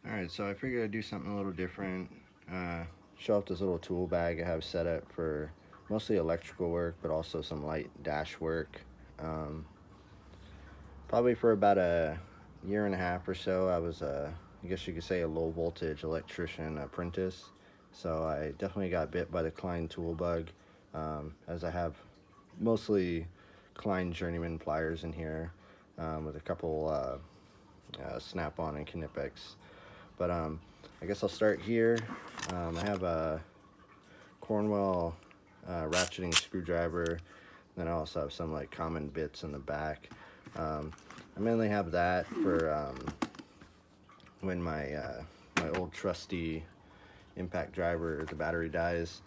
Alright, so I figured I'd do something a little different. Show off this little tool bag I have set up for mostly electrical work, but also some light dash work. Um, Probably for about a year and a half or so, I was I guess you could say a low voltage electrician apprentice. So I definitely got bit by the Klein tool bug, as I have mostly Klein journeyman pliers in here, with a couple snap-on and Knipex. But I guess I'll start here. I have a Cornwell ratcheting screwdriver. Then I also have some like common bits in the back. I mainly have that for when my old trusty impact driver, the battery dies.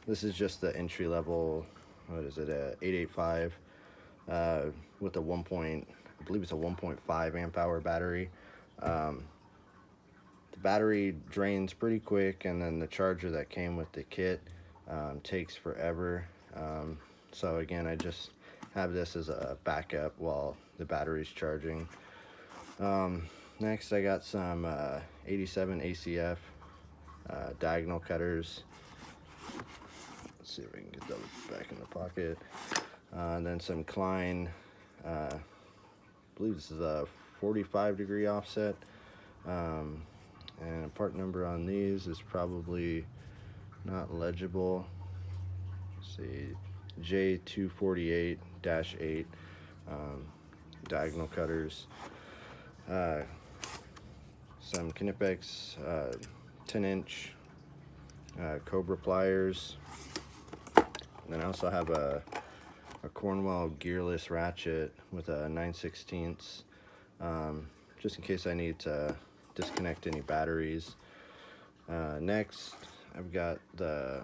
This is just the entry level. What is it? A 885 with a I believe it's a 1.5 amp hour battery. The battery drains pretty quick, and then the charger that came with the kit takes forever. So again, I just have this as a backup while the battery's charging. Next, I got some 87 ACF diagonal cutters. Let's see if we can get those back in the pocket. And then some Klein, I believe this is a 45-degree offset. And part number on these is probably not legible. Let's see, J248-8 diagonal cutters. Some Knipex 10-inch Cobra pliers. And then I also have a Cornwell gearless ratchet with a 9/16, just in case I need to disconnect any batteries. Next, I've got the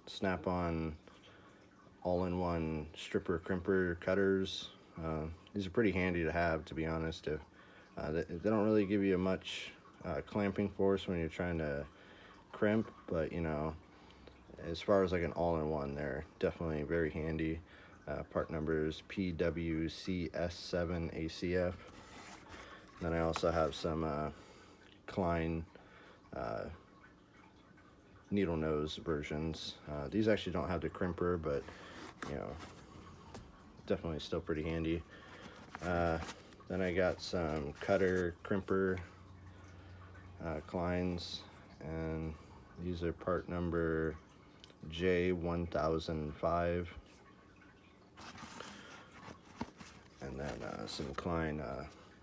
snap-on all-in-one stripper crimper cutters. These are pretty handy to have, to be honest. If they don't really give you much clamping force when you're trying to crimp, but you know, as far as like an all-in-one, they're definitely very handy. Part numbers PWCS7ACF. Then I also have some Klein needle nose versions. These actually don't have the crimper, but you know, definitely still pretty handy. Then I got some cutter crimper Kleins, and these are part number J1005. And then some Klein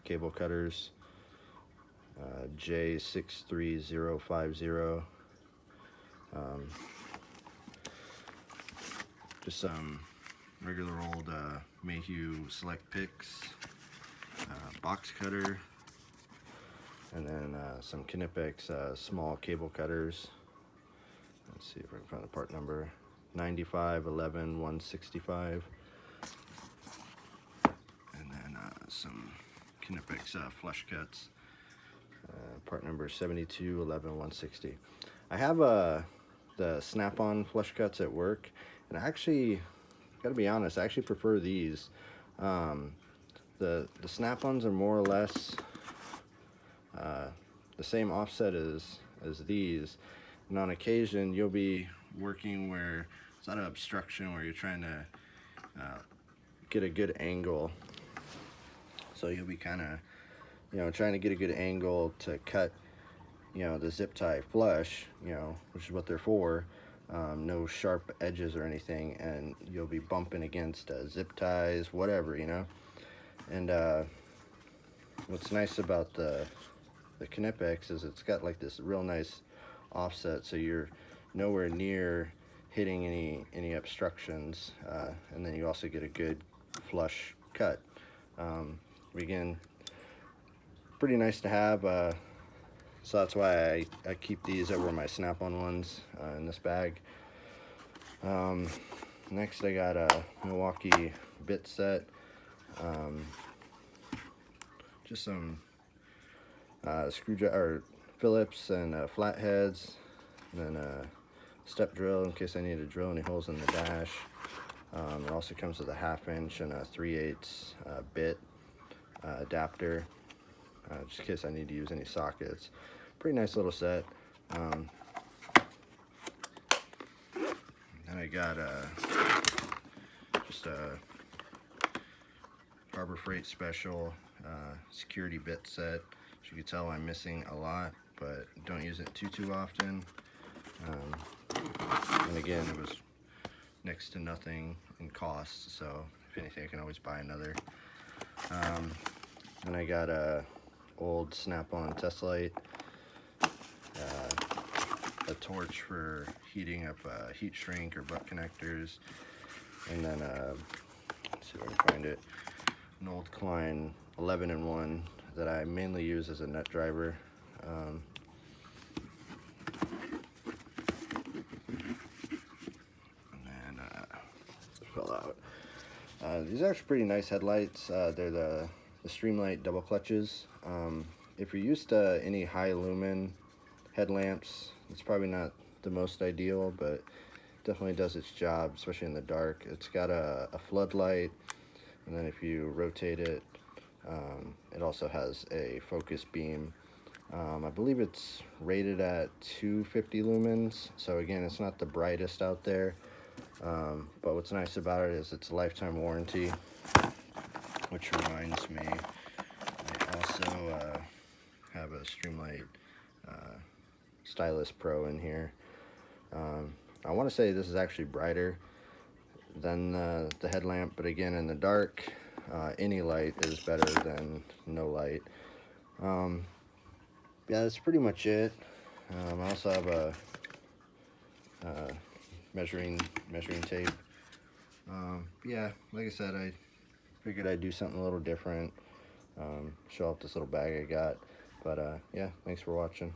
cable cutters, J63050. Just some regular old Mayhew Select Picks, box cutter, and then some Knipex small cable cutters. Let's see if I can find the part number, 9511-165. And then some Knipex flush cuts, part number 7211-160. I have the snap-on flush cuts at work, and I actually, gotta be honest, I actually prefer these. The snap-ons are more or less the same offset as these, and on occasion you'll be working where it's not an obstruction, where you're trying to get a good angle. So you'll be kind of, you know, trying to get a good angle to cut, you know, the zip tie flush, you know, which is what they're for. No sharp edges or anything, and you'll be bumping against zip ties, whatever, you know. And what's nice about the Knipex is it's got like this real nice offset, so you're nowhere near hitting any obstructions, and then you also get a good flush cut. Again, pretty nice to have, so that's why I keep these over my snap-on ones in this bag. Next, I got a Milwaukee bit set, just some screwdriver, Phillips and flatheads, and then a step drill in case I need to drill any holes in the dash. It also comes with a 1/2 inch and a 3/8 bit adapter. just in case I need to use any sockets. Pretty nice little set. Then I got just a Harbor Freight special security bit set. As you can tell, I'm missing a lot, but don't use it too often. And again, it was next to nothing in cost, so if anything, I can always buy another. Then I got a old snap-on test light, a torch for heating up heat shrink or butt connectors, and then let's see if I can find it, an old Klein 11-in-1 that I mainly use as a nut driver. Fell out. These are actually pretty nice headlights. They're the Streamlight double clutches. If you're used to any high lumen headlamps, it's probably not the most ideal, but definitely does its job, especially in the dark. It's got a floodlight, and then if you rotate it, it also has a focus beam. I believe it's rated at 250 lumens, so again, it's not the brightest out there. But what's nice about it is it's a lifetime warranty, which reminds me, I also have a Streamlight Stylus Pro in here. I want to say this is actually brighter than the headlamp, but again, in the dark, any light is better than no light. Yeah, that's pretty much it. I also have a measuring tape. Yeah, like I said, I figured I'd do something a little different, show off this little bag I got. But yeah, thanks for watching.